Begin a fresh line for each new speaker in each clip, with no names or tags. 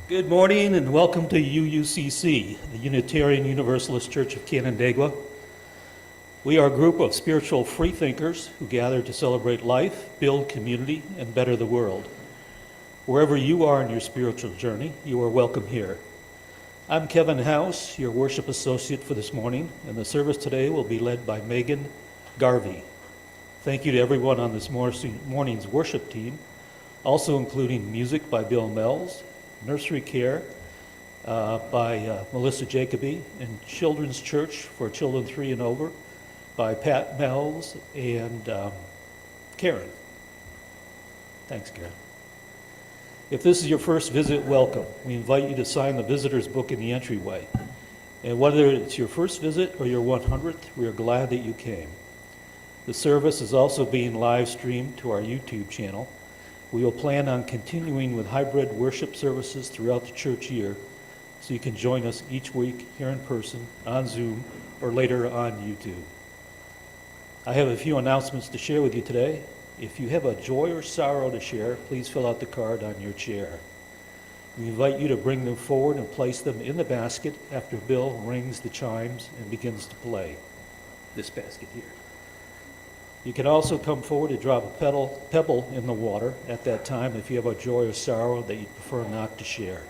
Good morning and welcome to UUCC, the Unitarian Universalist Church of Canandaigua. We are a group of spiritual freethinkers who gather to celebrate life, build community, and better the world. Wherever you are in your spiritual journey, you are welcome here. I'm Kevin House, your worship associate for this morning, and the service today will be led by Megan Garvey. Thank you to everyone on this morning's worship team, also including music by Bill Mells, nursery care by Melissa Jacoby, and Children's Church for Children 3 and over by Pat Mells and Karen. Thanks, Karen. If this is your first visit, welcome. We invite you to sign the visitor's book in the entryway. And whether it's your first visit or your 100th, we are glad that you came. The service is also being live streamed to our YouTube channel. We will plan on continuing with hybrid worship services throughout the church year, so you can join us each week here in person, on Zoom, or later on YouTube. I have a few announcements to share with you today. If you have a joy or sorrow to share, please fill out the card on your chair. We invite you to bring them forward and place them in the basket after Bill rings the chimes and begins to play. This basket here. You can also come forward to drop a pebble in the water at that time if you have a joy or sorrow that you prefer not to share.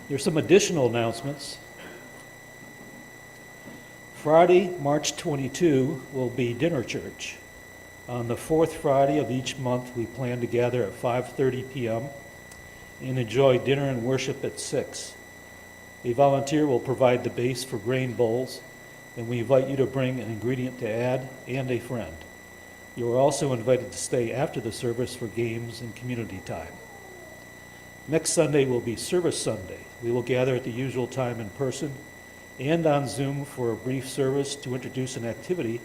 There's some additional announcements. Friday, March 22, will be dinner church. On the fourth Friday of each month, we plan to gather at 5:30 p.m. and enjoy dinner and worship at 6. A volunteer will provide the base for grain bowls, and we invite you to bring an ingredient to add and a friend. You are also invited to stay after the service for games and community time. Next Sunday will be Service Sunday. We will gather at the usual time in person and on Zoom for a brief service to introduce an activity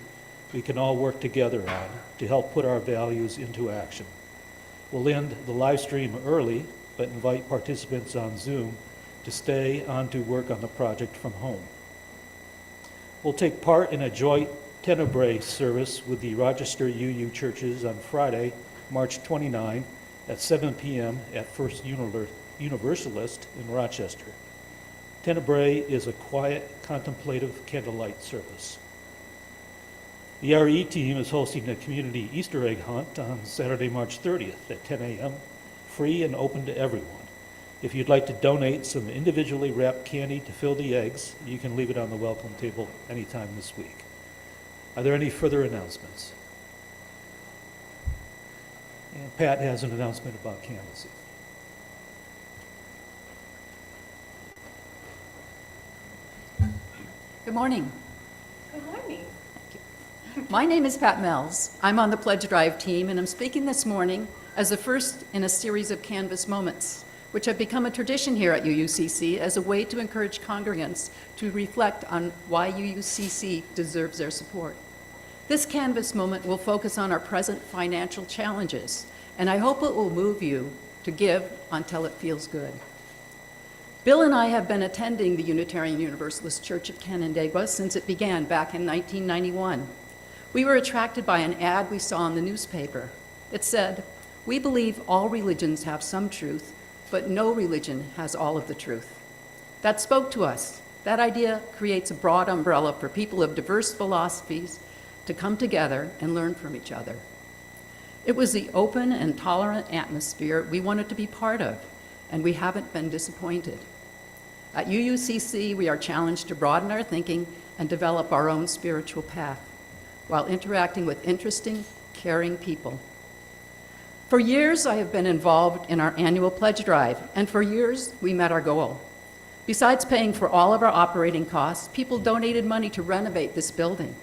we can all work together on to help put our values into action. We'll end the live stream early, but invite participants on Zoom to stay on to work on the project from home. We'll take part in a joint Tenebrae service with the Rochester UU churches on Friday, March 29 at 7 p.m. at First Universalist in Rochester. Tenebrae is a quiet, contemplative candlelight service. The RE team is hosting a community Easter egg hunt on Saturday, March 30th at 10 a.m., free and open to everyone. If you'd like to donate some individually wrapped candy to fill the eggs, you can leave it on the welcome table anytime this week. Are there any further announcements? And Pat has an announcement about canvassing.
Good morning.
Good morning.
My name is Pat Mells. I'm on the Pledge Drive team, and I'm speaking this morning as the first in a series of Canvas moments, which have become a tradition here at UUCC as a way to encourage congregants to reflect on why UUCC deserves their support. This Canvas moment will focus on our present financial challenges, and I hope it will move you to give until it feels good. Bill and I have been attending the Unitarian Universalist Church of Canandaigua since it began back in 1991. We were attracted by an ad we saw in the newspaper. It said, "We believe all religions have some truth, but no religion has all of the truth." That spoke to us. That idea creates a broad umbrella for people of diverse philosophies to come together and learn from each other. It was the open and tolerant atmosphere we wanted to be part of, and we haven't been disappointed. At UUCC, we are challenged to broaden our thinking and develop our own spiritual path while interacting with interesting, caring people. For years, I have been involved in our annual pledge drive, and for years, we met our goal. Besides paying for all of our operating costs, people donated money to renovate this building.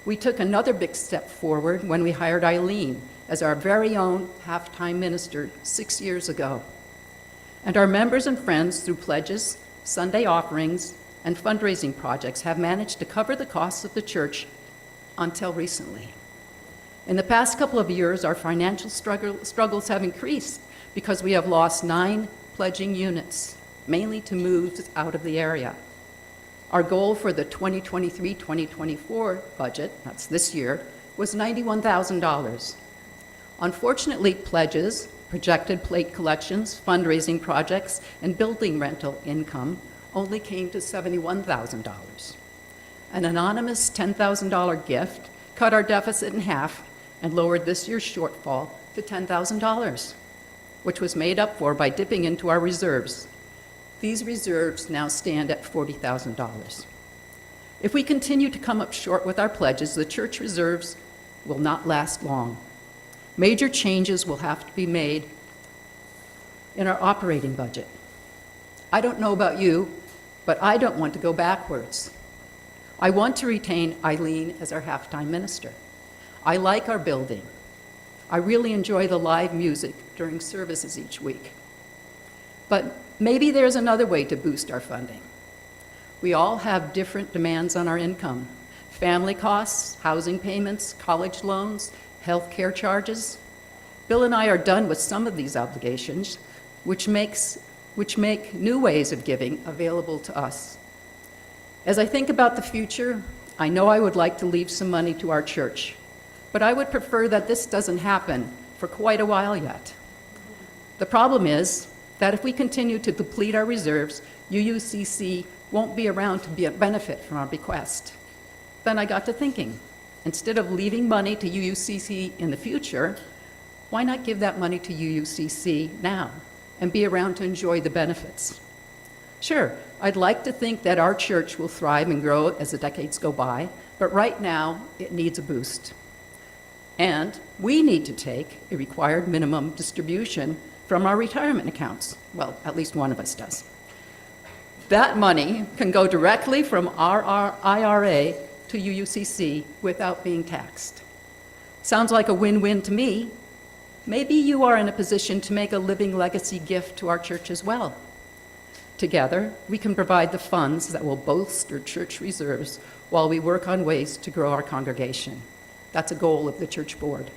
We took another big step forward when we hired Eileen as our very own half-time minister 6 years ago. And our members and friends, through pledges, Sunday offerings, and fundraising projects, have managed to cover the costs of the church until recently. In the past couple of years, our financial struggles have increased because we have lost 9 pledging units, mainly to moves out of the area. Our goal for the 2023-2024 budget, that's this year, was $91,000. Unfortunately, pledges, projected plate collections, fundraising projects, and building rental income only came to $71,000. An anonymous $10,000 gift cut our deficit in half and lowered this year's shortfall to $10,000, which was made up for by dipping into our reserves. These reserves now stand at $40,000. If we continue to come up short with our pledges, the church reserves will not last long. Major changes will have to be made in our operating budget. I don't know about you, but I don't want to go backwards. I want to retain Eileen as our halftime minister. I like our building. I really enjoy the live music during services each week. But maybe there's another way to boost our funding. We all have different demands on our income: family costs, housing payments, college loans, health care charges. Bill and I are done with some of these obligations, which make new ways of giving available to us. As I think about the future, I know I would like to leave some money to our church, but I would prefer that this doesn't happen for quite a while yet. The problem is that if we continue to deplete our reserves, UUCC won't be around to benefit from our bequest. Then I got to thinking, instead of leaving money to UUCC in the future, why not give that money to UUCC now and be around to enjoy the benefits? Sure, I'd like to think that our church will thrive and grow as the decades go by, but right now it needs a boost. And we need to take a required minimum distribution from our retirement accounts. Well, at least one of us does. That money can go directly from our IRA to UUCC without being taxed. Sounds like a win-win to me. Maybe you are in a position to make a living legacy gift to our church as well. Together, we can provide the funds that will bolster church reserves while we work on ways to grow our congregation. That's a goal of the church board.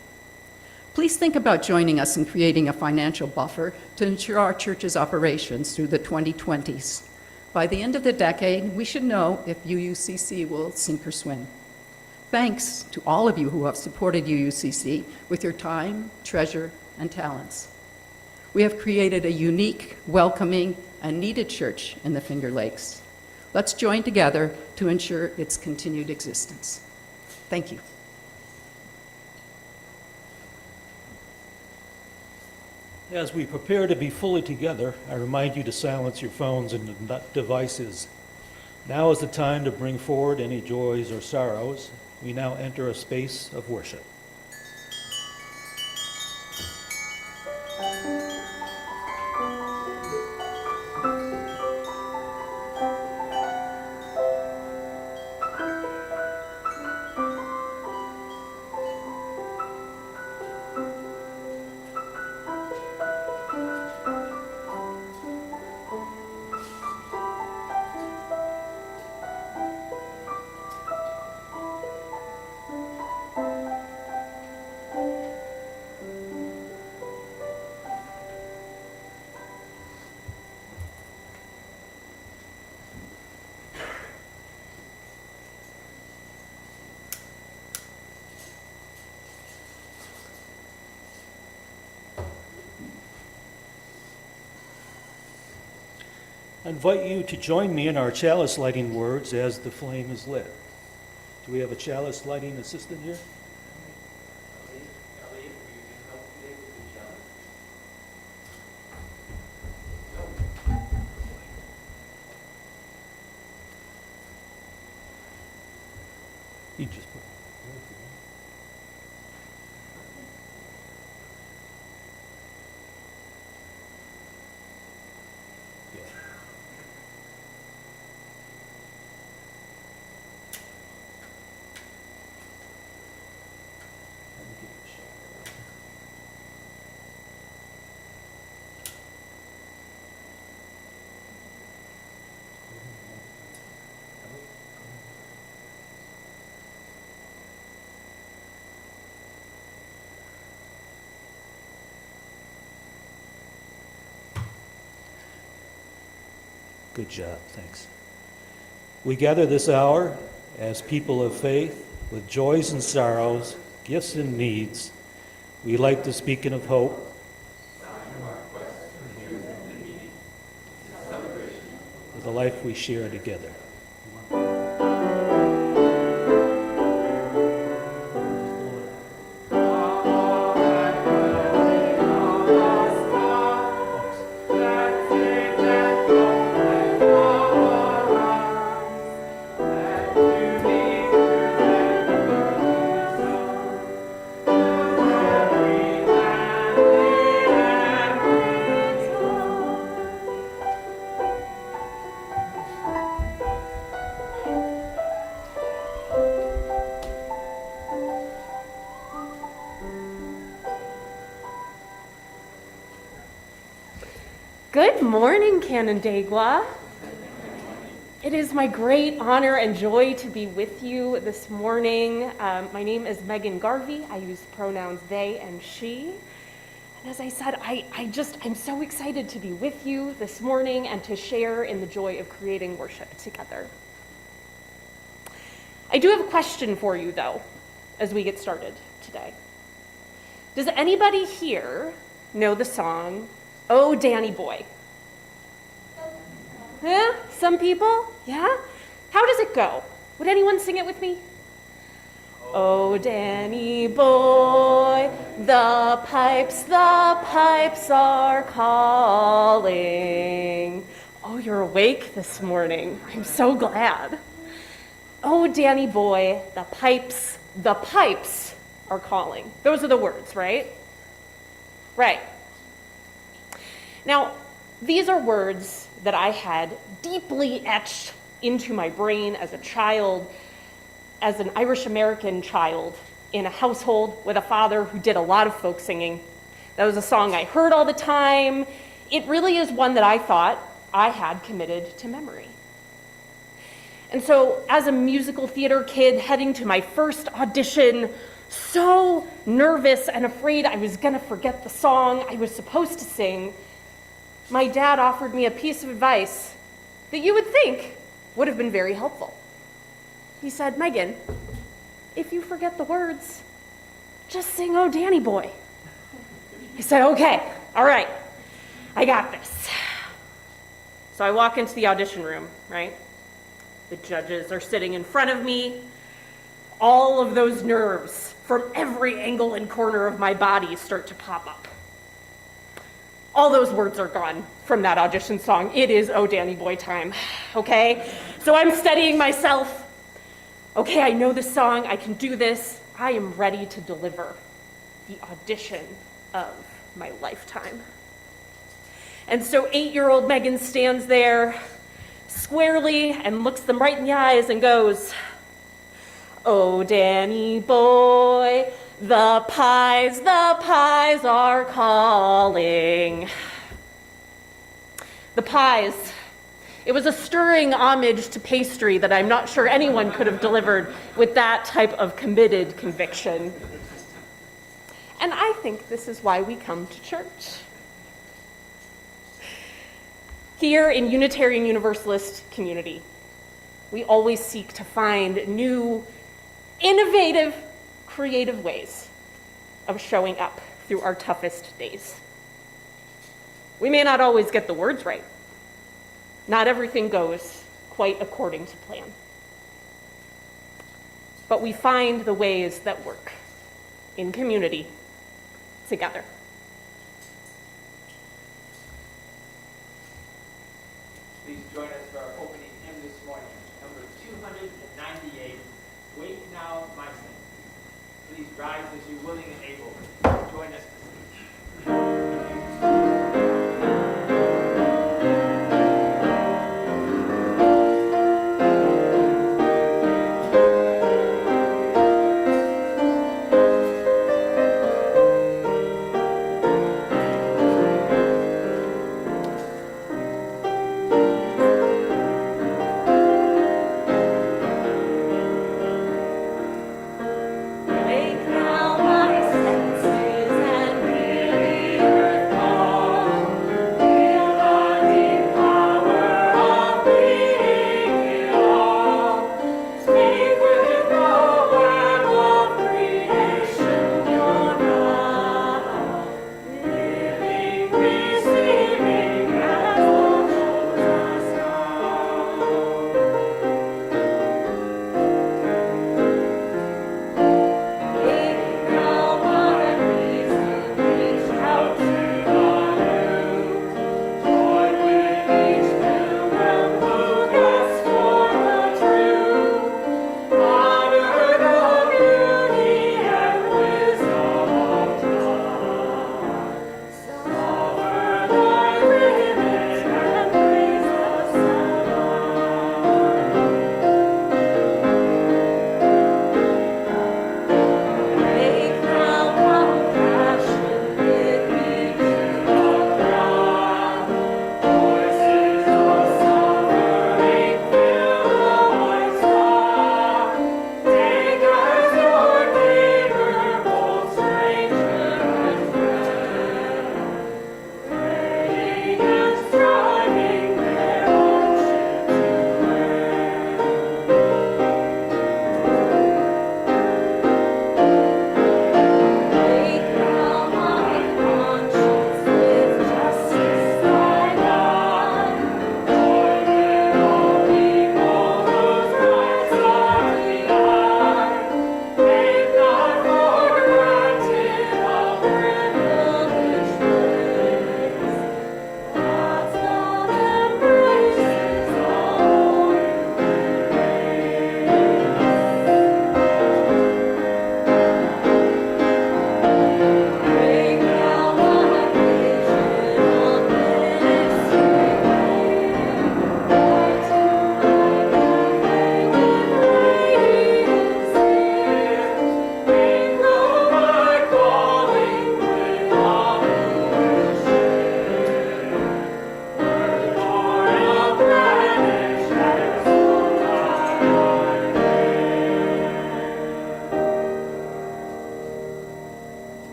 Please think about joining us in creating a financial buffer to ensure our church's operations through the 2020s. By the end of the decade, we should know if UUCC will sink or swim. Thanks to all of you who have supported UUCC with your time, treasure, and talents. We have created a unique, welcoming, and needed church in the Finger Lakes. Let's join together to ensure its continued existence. Thank you.
As we prepare to be fully together, I remind you to silence your phones and devices. Now is the time to bring forward any joys or sorrows. We now enter a space of worship. I invite you to join me in our chalice lighting words as the flame is lit. Do we have a chalice lighting assistant here? You just put. Good job, thanks. We gather this hour as people of faith with joys and sorrows, gifts and needs. We light the beacon of hope the life we share together.
Good morning, Canandaigua. It is my great honor and joy to be with you this morning. My name is Megan Garvey. I use pronouns they and she. And as I said, I'm so excited to be with you this morning and to share in the joy of creating worship together. I do have a question for you, though, as we get started today. Does anybody here know the song, "Oh, Danny Boy"? Yeah, some people? Yeah? How does it go? Would anyone sing it with me? Oh, Danny boy, the pipes are calling. Oh, you're awake this morning. I'm so glad. Oh, Danny boy, the pipes are calling. Those are the words, right? Right. Now, these are words that I had deeply etched into my brain as a child, as an Irish-American child in a household with a father who did a lot of folk singing. That was a song I heard all the time. It really is one that I thought I had committed to memory. And so as a musical theater kid heading to my first audition, so nervous and afraid I was gonna forget the song I was supposed to sing, my dad offered me a piece of advice that you would think would have been very helpful. He said, "Megan, if you forget the words, just sing 'Oh, Danny Boy.'" I said, "Okay, all right, I got this." So I walk into the audition room, right? The judges are sitting in front of me. All of those nerves from every angle and corner of my body start to pop up. All those words are gone from that audition song. It is "Oh, Danny Boy" time, okay? So I'm studying myself. Okay, I know this song, I can do this. I am ready to deliver the audition of my lifetime. And so 8-year-old Megan stands there squarely and looks them right in the eyes and goes, "Oh, Danny boy, the pies are calling." The pies. It was a stirring homage to pastry that I'm not sure anyone could have delivered with that type of committed conviction. And I think this is why we come to church. Here in Unitarian Universalist community, we always seek to find new, innovative, creative ways of showing up through our toughest days. We may not always get the words right. Not everything goes quite according to plan. But we find the ways that work in community together.
Please join us for our opening hymn this morning, number 298, "Wake Now, My Saint." Please rise as you're willing and able. Join us.
Wake now, my senses, and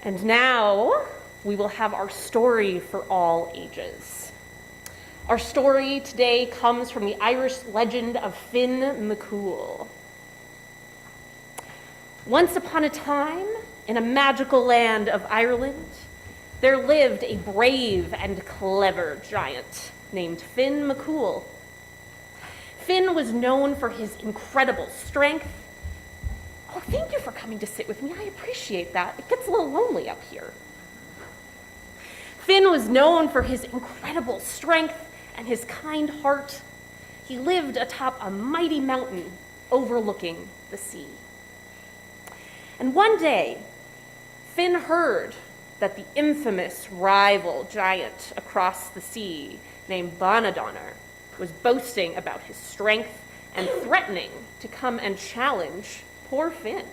And now we will have our story for all ages. Our story today comes from the Irish legend of Finn McCool. Once upon a time, in a magical land of Ireland, there lived a brave and clever giant named Finn McCool. Finn was known for his incredible strength. Oh, thank you for coming to sit with me. I appreciate that. It gets a little lonely up here. Finn was known for his incredible strength and his kind heart. He lived atop a mighty mountain overlooking the sea. And one day, Finn heard that the infamous rival giant across the sea named Bonadonner was boasting about his strength and threatening to come and challenge poor Finn.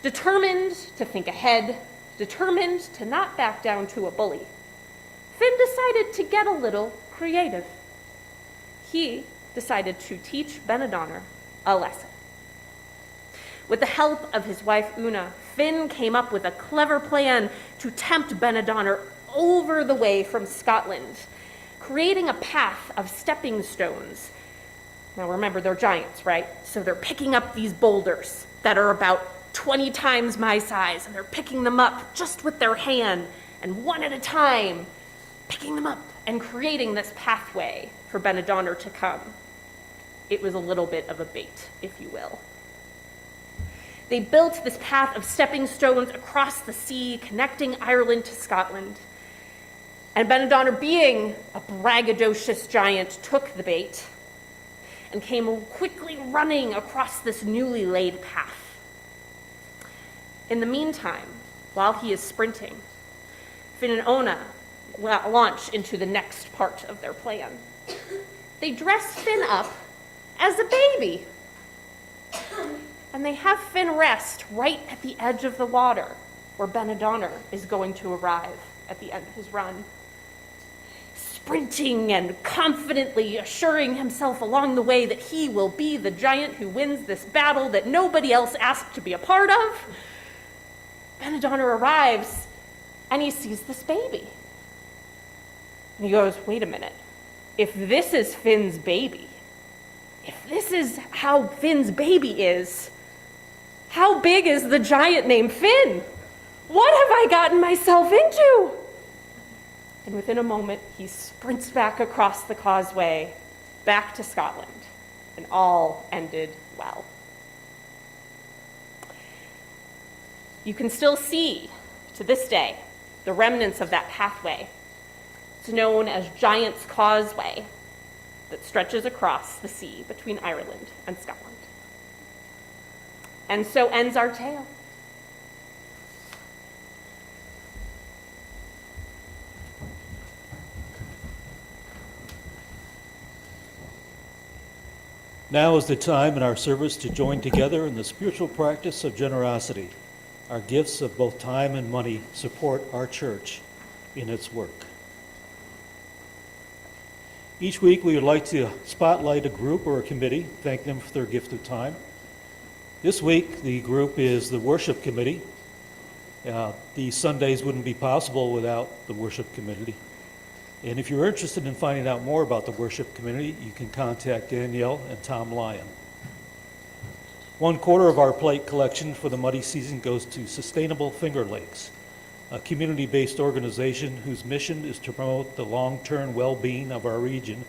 Determined to think ahead, determined to not back down to a bully, Finn decided to get a little creative. He decided to teach Bonadonner a lesson. With the help of his wife Una, Finn came up with a clever plan to tempt Bonadonner over the way from Scotland, creating a path of stepping stones. Now remember, they're giants, right? So they're picking up these boulders that are about 20 times my size, and they're picking them up just with their hand, and one at a time, picking them up and creating this pathway for Bonadonner to come. It was a little bit of a bait, if you will. They built this path of stepping stones across the sea, connecting Ireland to Scotland. And Bonadonner, being a braggadocious giant, took the bait and came quickly running across this newly laid path. In the meantime, while he is sprinting, Finn and Ona launch into the next part of their plan. They dress Finn up as a baby. And they have Finn rest right at the edge of the water where Bonadonner is going to arrive at the end of his run. Sprinting and confidently assuring himself along the way that he will be the giant who wins this battle that nobody else asked to be a part of, Bonadonner arrives and he sees this baby. And he goes, wait a minute, if this is Finn's baby, if this is how Finn's baby is, how big is the giant named Finn? What have I gotten myself into? And within a moment, he sprints back across the causeway, back to Scotland, and all ended well. You can still see, to this day, the remnants of that pathway. It's known as Giant's Causeway, that stretches across the sea between Ireland and Scotland. And so ends our tale.
Now is the time in our service to join together in the spiritual practice of generosity. Our gifts of both time and money support our church in its work. Each week we would like to spotlight a group or a committee, thank them for their gift of time. This week the group is the Worship Committee. These Sundays wouldn't be possible without the Worship Committee. And if you're interested in finding out more about the Worship Committee, you can contact Danielle and Tom Lyon. 1/4 of our plate collection for the muddy season goes to Sustainable Finger Lakes, a community-based organization whose mission is to promote the long-term well-being of our region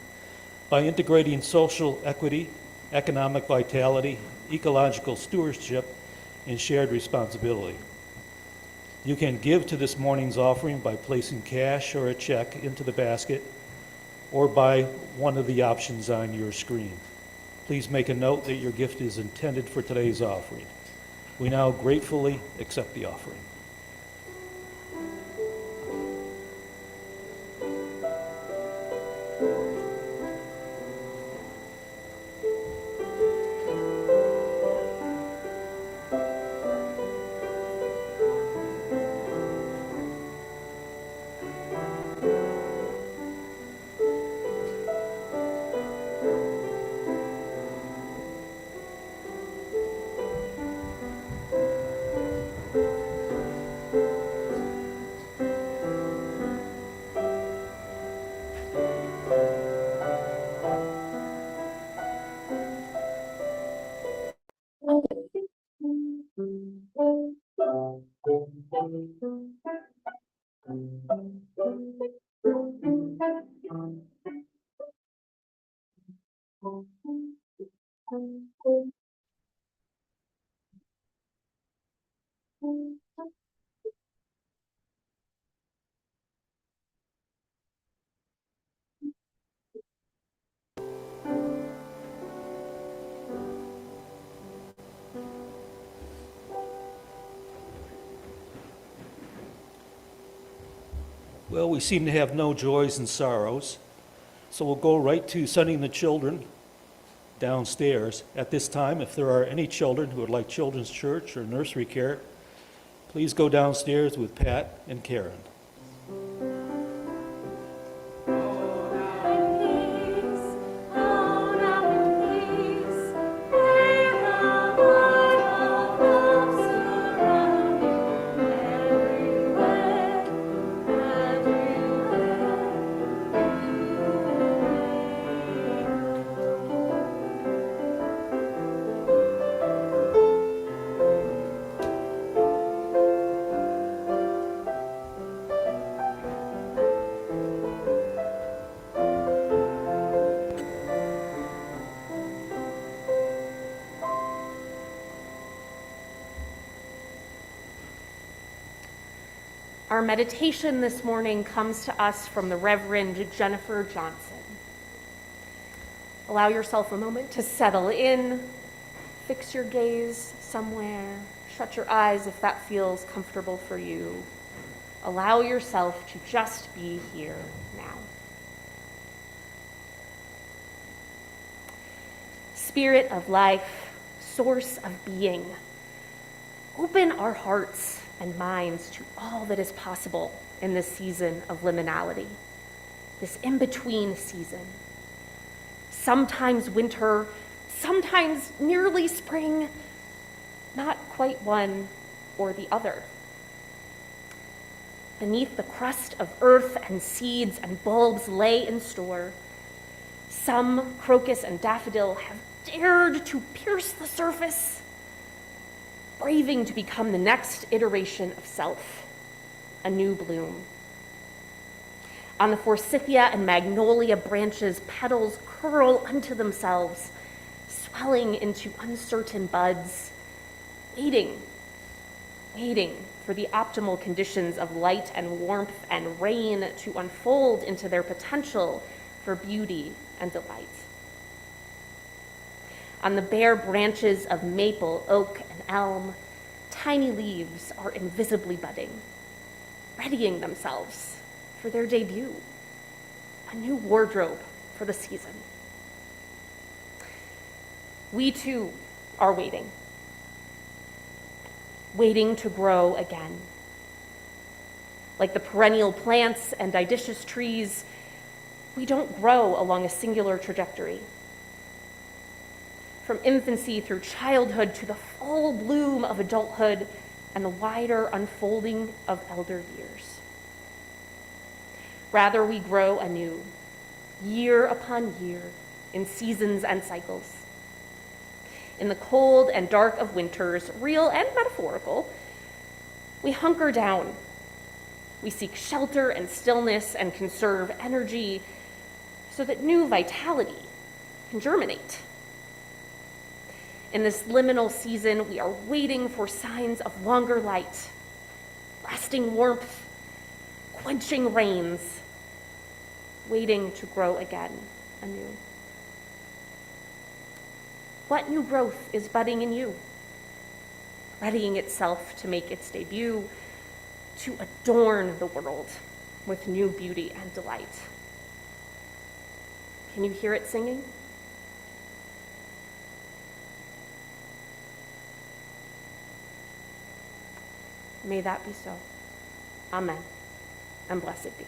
by integrating social equity, economic vitality, ecological stewardship, and shared responsibility. You can give to this morning's offering by placing cash or a check into the basket or by one of the options on your screen. Please make a note that your gift is intended for today's offering. We now gratefully accept the offering. Well, we seem to have no joys and sorrows, so we'll go right to sending the children downstairs. At this time, if there are any children who would like children's church or nursery care, please go downstairs with Pat and Karen.
Our meditation this morning comes to us from the Reverend Jennifer Johnson. Allow yourself a moment to settle in, fix your gaze somewhere, shut your eyes if that feels comfortable for you. Allow yourself to just be here now. Spirit of life, source of being, open our hearts and minds to all that is possible in this season of liminality, this in-between season. Sometimes winter, sometimes nearly spring, not quite one or the other. Beneath the crust of earth and seeds and bulbs lay in store, some crocus and daffodil have dared to pierce the surface, braving to become the next iteration of self, a new bloom. On the forsythia and magnolia branches, petals curl unto themselves, swelling into uncertain buds, waiting for the optimal conditions of light and warmth and rain to unfold into their potential for beauty and delight. On the bare branches of maple, oak, and elm, tiny leaves are invisibly budding, readying themselves for their debut, a new wardrobe for the season. We too are waiting to grow again. Like the perennial plants and dioecious trees, we don't grow along a singular trajectory. From infancy through childhood to the full bloom of adulthood and the wider unfolding of elder years. Rather, we grow anew, year upon year, in seasons and cycles. In the cold and dark of winters, real and metaphorical, we hunker down. We seek shelter and stillness and conserve energy so that new vitality can germinate. In this liminal season, we are waiting for signs of longer light, lasting warmth, quenching rains, waiting to grow again anew. What new growth is budding in you, readying itself to make its debut, to adorn the world with new beauty and delight? Can you hear it singing? May that be so. Amen. And blessed be.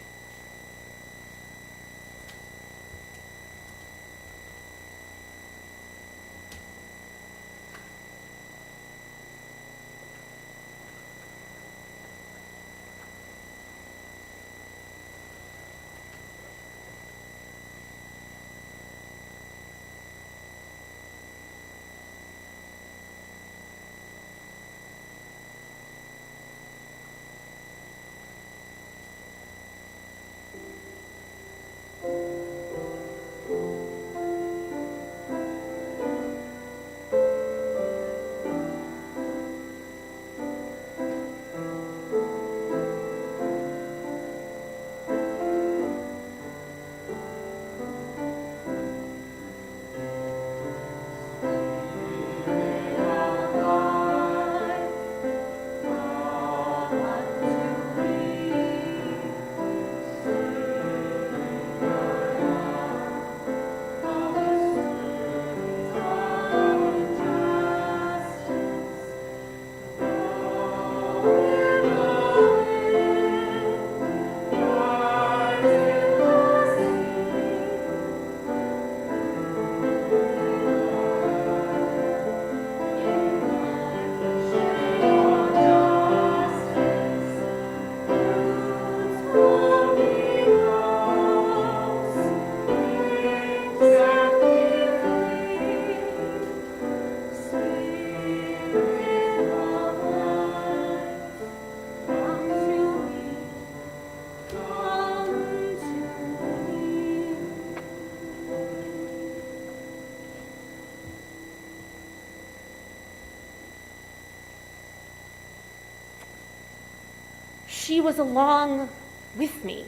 she was along with me,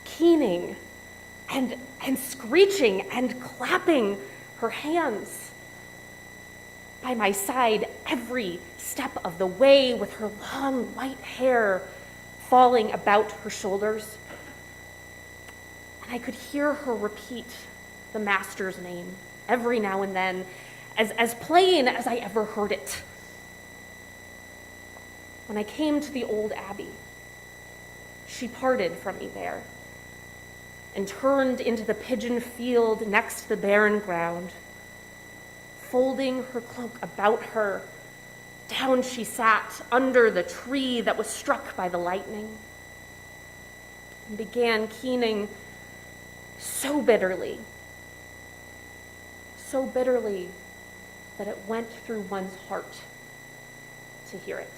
keening and screeching and clapping her hands by my side every step of the way, with her long white hair falling about her shoulders. And I could hear her repeat the master's name every now and then, as plain as I ever heard it. When I came to the old abbey, she parted from me there and turned into the pigeon field next to the barren ground. Folding her cloak about her, down she sat under the tree that was struck by the lightning, and began keening so bitterly that it went through one's heart to hear it.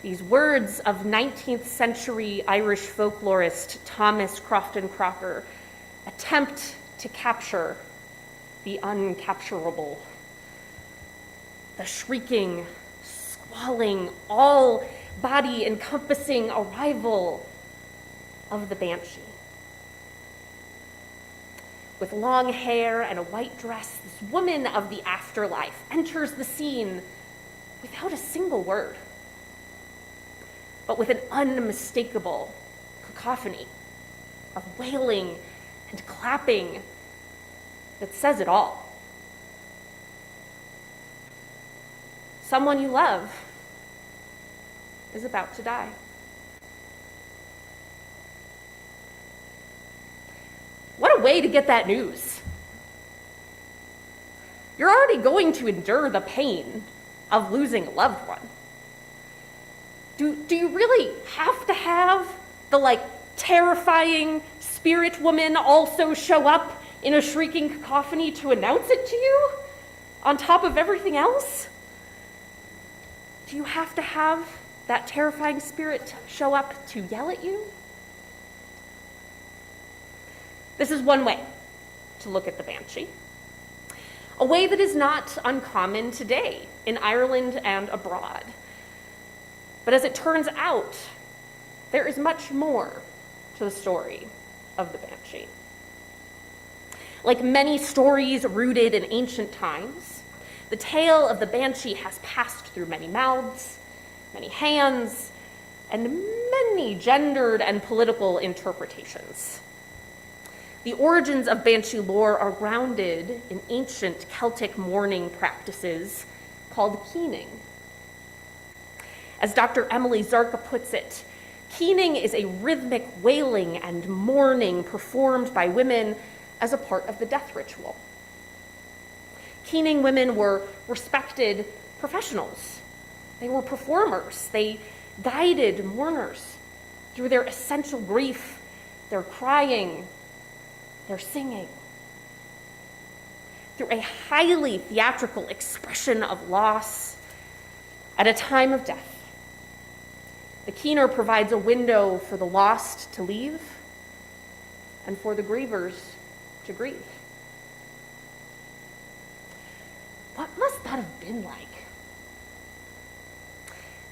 These words of 19th century Irish folklorist Thomas Crofton Crocker attempt to capture the uncapturable. The shrieking, squalling, all body encompassing arrival of the banshee. With long hair and a white dress, this woman of the afterlife enters the scene without a single word, but with an unmistakable cacophony of wailing and clapping that says it all. Someone you love is about to die. What a way to get that news. You're already going to endure the pain of losing a loved one. Do you really have to have the terrifying spirit woman also show up in a shrieking cacophony to announce it to you on top of everything else? Do you have to have that terrifying spirit show up to yell at you? This is one way to look at the banshee, a way that is not uncommon today in Ireland and abroad. But as it turns out, there is much more to the story of the banshee. Like many stories rooted in ancient times, the tale of the banshee has passed through many mouths, many hands, and many gendered and political interpretations. The origins of banshee lore are grounded in ancient Celtic mourning practices called keening. As Dr. Emily Zarka puts it, keening is a rhythmic wailing and mourning performed by women as a part of the death ritual. Keening women were respected professionals. They were performers. They guided mourners through their essential grief, their crying, their singing, through a highly theatrical expression of loss at a time of death. The keener provides a window for the lost to leave and for the grievers to grieve. What must that have been like?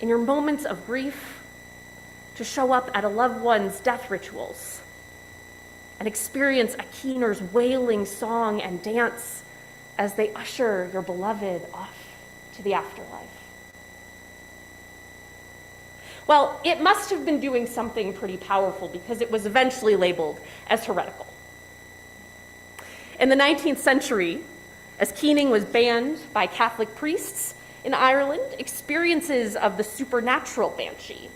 In your moments of grief, to show up at a loved one's death rituals and experience a keener's wailing song and dance as they usher your beloved off to the afterlife. Well, it must have been doing something pretty powerful because it was eventually labeled as heretical. In the 19th century, as keening was banned by Catholic priests in Ireland, experiences of the supernatural banshee,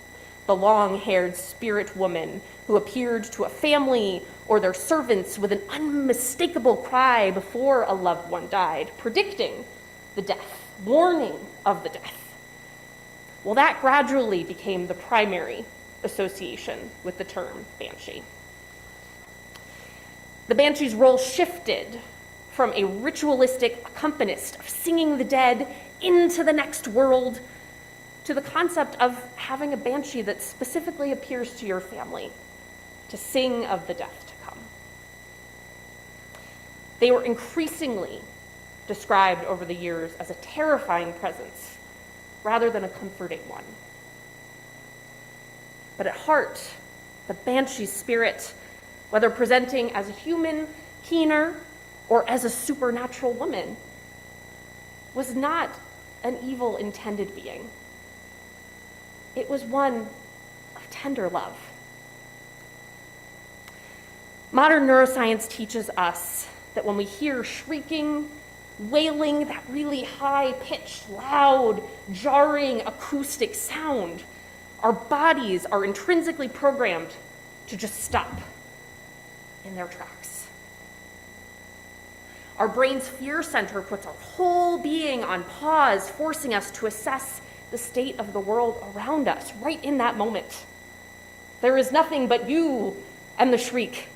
the long-haired spirit woman who appeared to a family or their servants with an unmistakable cry before a loved one died, predicting the death, warning of the death. Well, that gradually became the primary association with the term banshee. The banshee's role shifted from a ritualistic accompanist of singing the dead into the next world to the concept of having a banshee that specifically appears to your family to sing of the death to come. They were increasingly described over the years as a terrifying presence rather than a comforting one. But at heart, the banshee spirit, whether presenting as a human keener or as a supernatural woman, was not an evil intended being. It was one of tender love. Modern neuroscience teaches us that when we hear shrieking, wailing, that really high-pitched, loud, jarring acoustic sound, our bodies are intrinsically programmed to just stop in their tracks. Our brain's fear center puts our whole being on pause, forcing us to assess the state of the world around us right in that moment. There is nothing but you and the shriek.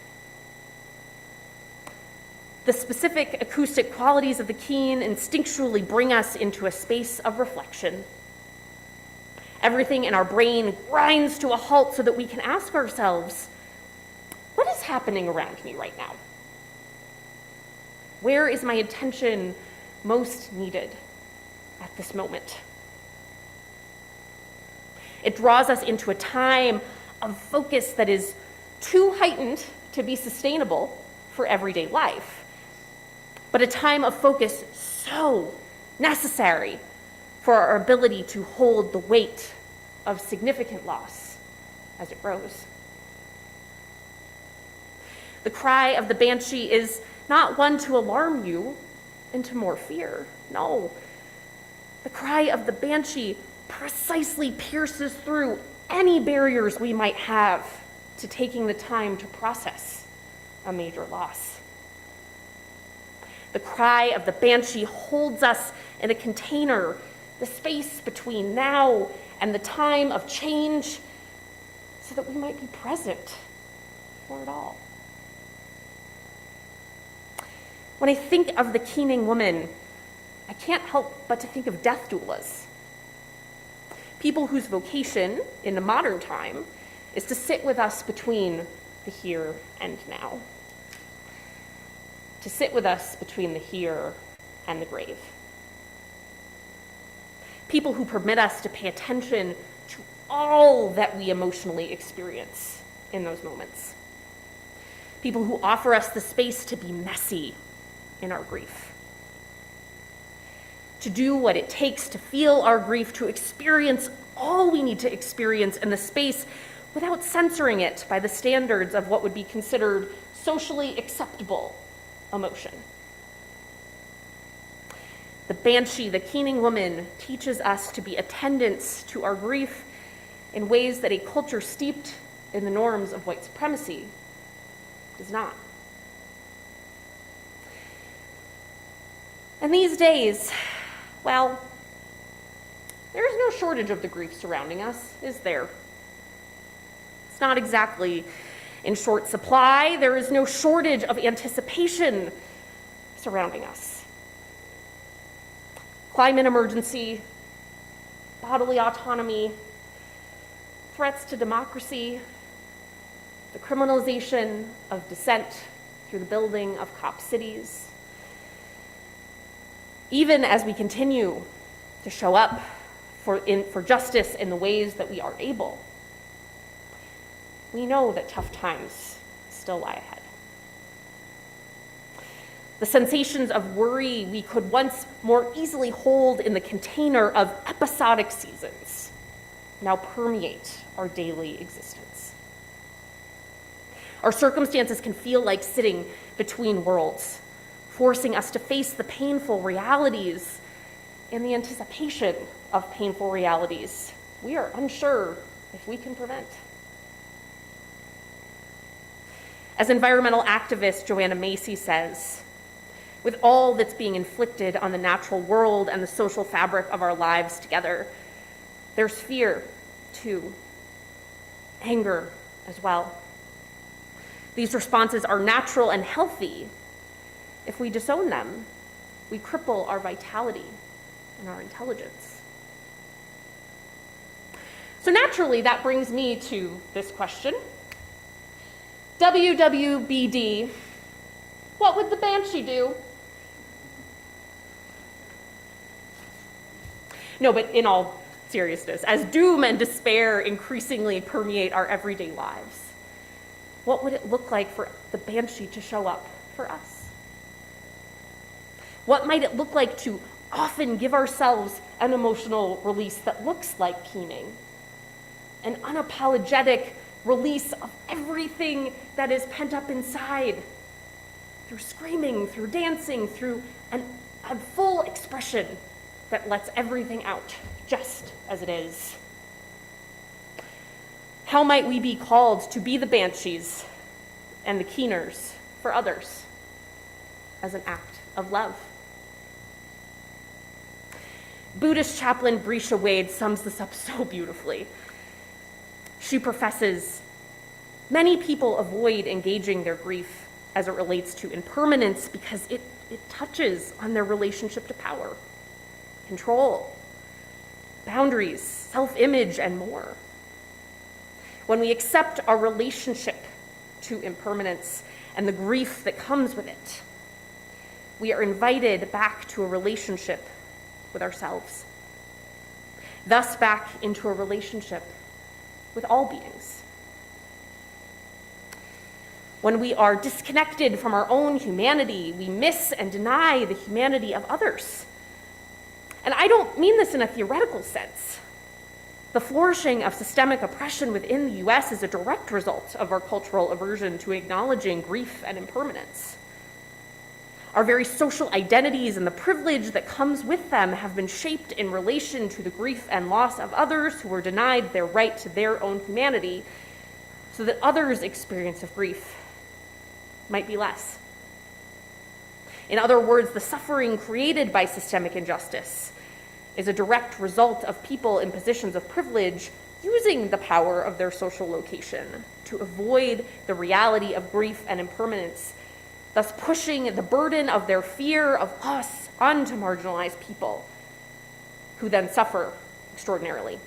The specific acoustic qualities of the keen instinctually bring us into a space of reflection. Everything in our brain grinds to a halt so that we can ask ourselves, what is happening around me right now? Where is my attention most needed at this moment? It draws us into a time of focus that is too heightened to be sustainable for everyday life, but a time of focus so necessary for our ability to hold the weight of significant loss as it grows. The cry of the banshee is not one to alarm you into more fear. No. The cry of the banshee precisely pierces through any barriers we might have to taking the time to process a major loss. The cry of the banshee holds us in a container, the space between now and the time of change, so that we might be present for it all. When I think of the keening woman, I can't help but to think of death doulas. People whose vocation in the modern time is to sit with us between the here and now. To sit with us between the here and the grave. People who permit us to pay attention to all that we emotionally experience in those moments. People who offer us the space to be messy in our grief. To do what it takes to feel our grief, to experience all we need to experience in the space without censoring it by the standards of what would be considered socially acceptable emotion. The banshee, the keening woman, teaches us to be attendants to our grief in ways that a culture steeped in the norms of white supremacy does not. And these days, well, there is no shortage of the grief surrounding us, is there? It's not exactly in short supply. There is no shortage of anticipation surrounding us. Climate emergency, bodily autonomy, threats to democracy, the criminalization of dissent through the building of cop cities. Even as we continue to show up for justice in the ways that we are able, we know that tough times still lie ahead. The sensations of worry we could once more easily hold in the container of episodic seasons now permeate our daily existence. Our circumstances can feel like sitting between worlds, forcing us to face the painful realities and the anticipation of painful realities we are unsure if we can prevent. As environmental activist Joanna Macy says, with all that's being inflicted on the natural world and the social fabric of our lives together, there's fear, too, anger as well. These responses are natural and healthy. If we disown them, we cripple our vitality and our intelligence. So naturally, that brings me to this question. WWBD, what would the banshee do? No, but in all seriousness, as doom and despair increasingly permeate our everyday lives, what would it look like for the banshee to show up for us? What might it look like to often give ourselves an emotional release that looks like keening? An unapologetic release of everything that is pent up inside, through screaming, through dancing, through a full expression that lets everything out, just as it is. How might we be called to be the banshees and the keeners for others as an act of love? Buddhist chaplain Brisha Wade sums this up so beautifully. She professes, many people avoid engaging their grief as it relates to impermanence because it touches on their relationship to power, control, boundaries, self-image, and more. When we accept our relationship to impermanence and the grief that comes with it, we are invited back to a relationship with ourselves, thus back into a relationship with all beings. When we are disconnected from our own humanity, we miss and deny the humanity of others. And I don't mean this in a theoretical sense. The flourishing of systemic oppression within the US is a direct result of our cultural aversion to acknowledging grief and impermanence. Our very social identities and the privilege that comes with them have been shaped in relation to the grief and loss of others who were denied their right to their own humanity, so that others' experience of grief might be less. In other words, the suffering created by systemic injustice is a direct result of people in positions of privilege using the power of their social location to avoid the reality of grief and impermanence, thus pushing the burden of their fear of loss onto marginalized people, who then suffer extraordinarily,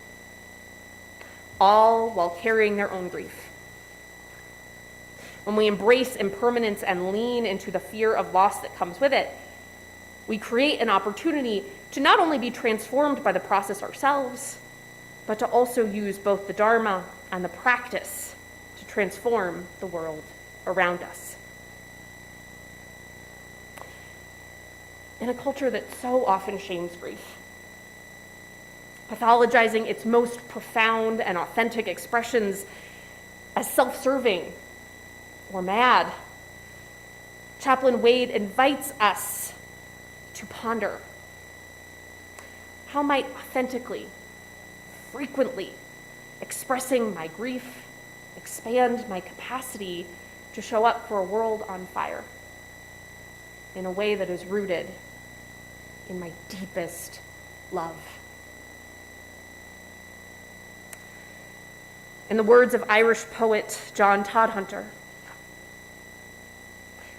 all while carrying their own grief. When we embrace impermanence and lean into the fear of loss that comes with it, we create an opportunity to not only be transformed by the process ourselves, but to also use both the Dharma and the practice to transform the world around us. In a culture that so often shames grief, pathologizing its most profound and authentic expressions as self-serving or mad, Chaplain Wade invites us to ponder, how might authentically, frequently expressing my grief expand my capacity to show up for a world on fire in a way that is rooted in my deepest love? In the words of Irish poet John Todhunter,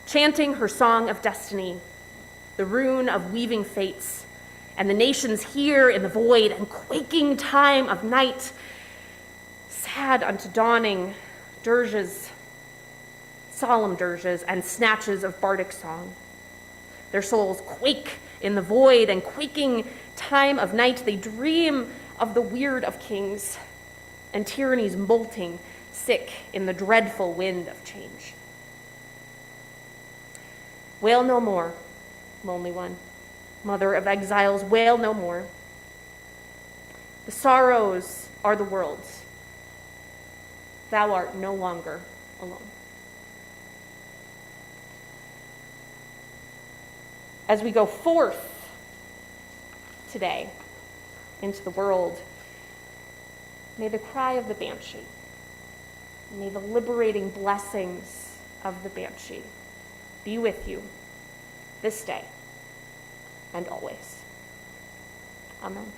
chanting her song of destiny, the rune of weaving fates, and the nations here in the void and quaking time of night, sad unto dawning dirges, solemn dirges, and snatches of bardic song. Their souls quake in the void and quaking time of night. They dream of the weird of kings and tyranny's molting, sick in the dreadful wind of change. Wail no more, lonely one, mother of exiles, wail no more. The sorrows are the world's. Thou art no longer alone. As we go forth today into the world, may the cry of the banshee, may the liberating blessings of the banshee be with you this day and always. Amen.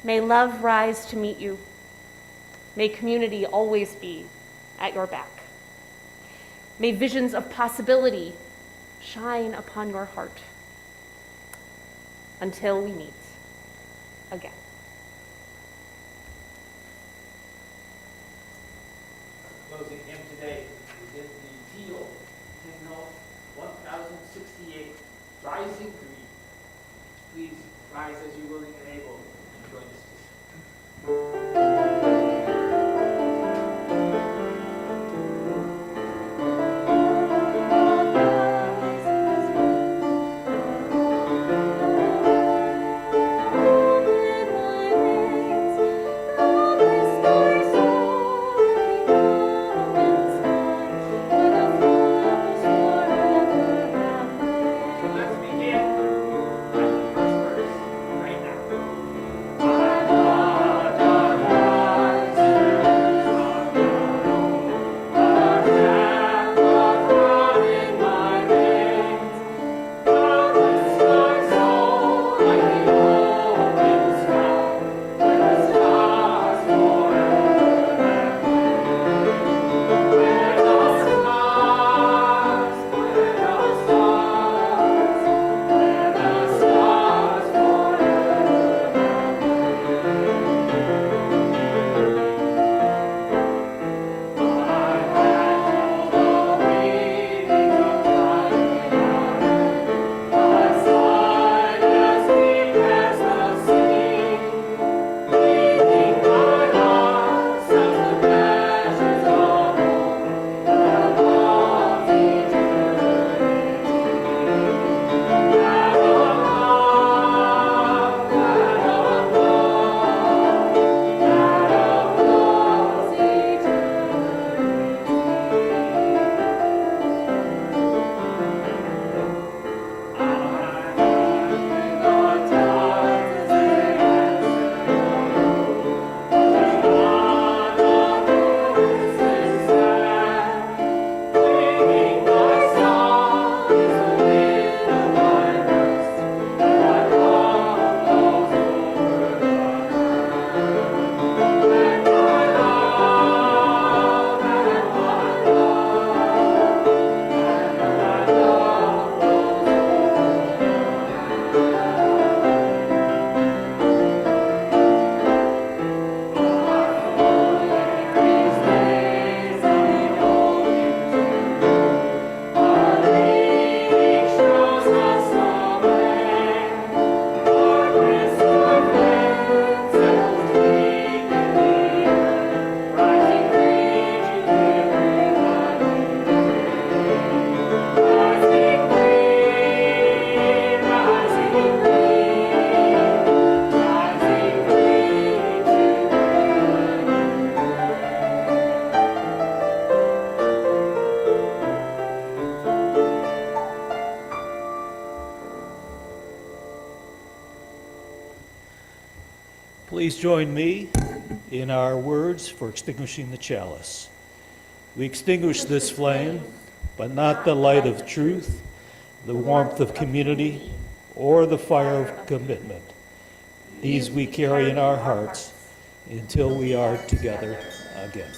May love rise to meet you. May community always be at your back. May visions of possibility shine upon your heart until we meet again.
Closing hymn today is in the teal hymnal 1068, Rising Green. Please rise as you willing and able and join us to sing. Let's begin at the first verse right now.
Please join me in our words for extinguishing the chalice. We extinguish this flame, but not the light of truth, the warmth of community, or the fire of commitment. These we carry in our hearts until we are together again.